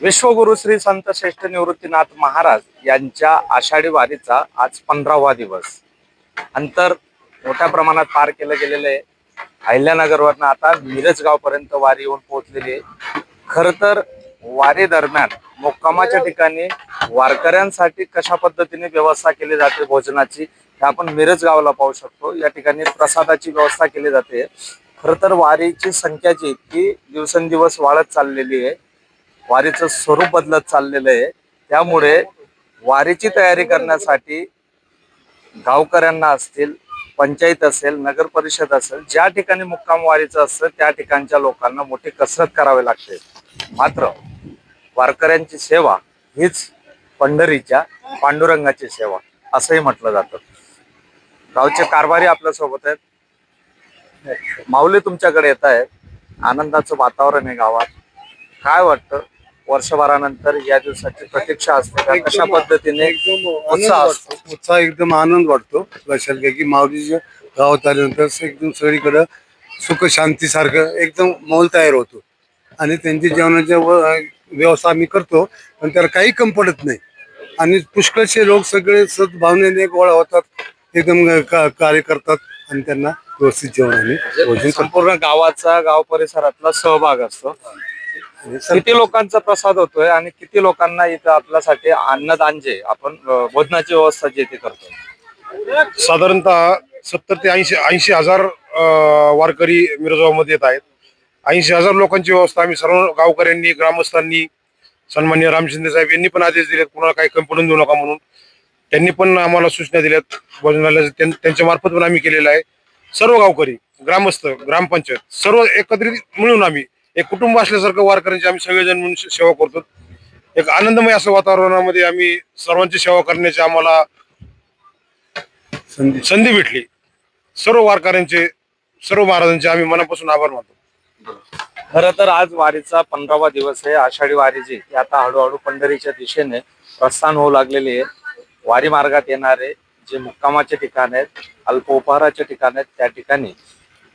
विश्वगुरु श्री संत श्रेष्ठ निवृत्तीनाथ महाराज यांच्या आषाढी वारीचा आज 15वा दिवस. अंतर मोठ्या प्रमाणात पार केलं गेलेलं आहे. अहिल्यानगरवरनं आता मिरज गावपर्यंत वारी येऊन पोहोचलेली आहे. खर तर वारी दरम्यान मुक्कामाच्या ठिकाणी वारकऱ्यांसाठी कशा पद्धतीने व्यवस्था केली जाते भोजनाची, हे आपण मिरज गावाला पाहू शकतो. या ठिकाणी प्रसादाची व्यवस्था केली जाते. खर तर वारीची संख्या जी ती दिवसेंदिवस वाढत चाललेली आहे. वारीचं स्वरूप बदलत चाललेलं आहे. त्यामुळे वारीची तयारी करण्यासाठी गावकऱ्यांना असतील, पंचायत असेल, नगर परिषद असेल, ज्या ठिकाणी मुक्काम वारीचं असतं त्या ठिकाणच्या लोकांना मोठी कसरत करावी लागते. मात्र वारकऱ्यांची सेवा हीच पंढरीच्या पांडुरंगाची सेवा असंही म्हटलं जातं. गावचे कारभारी आपल्या सोबत आहेत. माऊली तुमच्याकडे येत आहेत. आनंदाचं वातावरण आहे गावात. काय वाटतं, वर्षभरानंतर या दिवसाची प्रतीक्षा असते का? कशा पद्धतीने उत्साह एकदम आनंद वाटतो. लक्षात घ्या की माऊलीच्या गावात आल्यानंतर एकदम सगळीकडं सुख शांती सारखं एकदम माहोल तयार होतो. आणि त्यांची जेवणाच्या व्यवस्था आम्ही करतो, पण त्याला काही कमी पडत नाही. आणि पुष्कळचे लोक सगळे सद्भावनेने गोळा होतात, एकदम कार्य करतात आणि त्यांना व्यवस्थित जेवण आणि भोजन संपूर्ण गावाचा, गाव परिसरातला सहभाग असतो. किती लोकांचा प्रसाद होतोय आणि किती लोकांना इथं आपल्यासाठी अन्नदान जे आपण भोजनाची व्यवस्था जे ते करतो? साधारणतः 70 ते 80 हजार वारकरी मिरजामध्ये येत आहेत. 80,000 लोकांची व्यवस्था आम्ही सर्व गावकऱ्यांनी, ग्रामस्थांनी, सन्माननीय राम शिंदे साहेब यांनी पण आदेश दिलेत, कुणाला काही कमी पडून देऊ नका म्हणून. त्यांनी पण आम्हाला सूचना दिल्यात. भोजनालयाचं त्यांच्या मार्फत पण आम्ही केलेलं आहे. सर्व गावकरी, ग्रामस्थ, ग्रामपंचायत सर्व एकत्रित मिळून आम्ही एक कुटुंब असल्यासारखं वारकऱ्यांची आम्ही सगळेजण म्हणून सेवा करतो. एक आनंदमय असं वातावरणामध्ये आम्ही सर्वांची सेवा करण्याची आम्हाला संधी भेटली. सर्व वारकऱ्यांचे, सर्व महाराजांचे आम्ही मनापासून आभार मानतो. खरं तर आज वारीचा 15वा दिवस आहे. आषाढी वारी जी ती आता हळूहळू पंढरीच्या दिशेने प्रस्थान होऊ लागलेली आहे. वारी मार्गात येणारे जे मुक्कामाचे ठिकाण आहेत, अल्प उपहाराचे ठिकाण आहेत, त्या ठिकाणी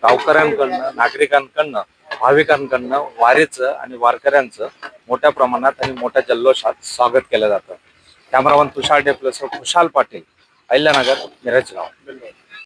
गावकऱ्यांकडनं, नागरिकांकडनं, भाविकांकडनं वारीचं आणि वारकऱ्यांचं मोठ्या प्रमाणात आणि मोठ्या जल्लोषात स्वागत केलं जातं. कॅमेरामन तुषार डेप्लस, खुशाल पाटील, अहिल्यानगर, मिरज गाव.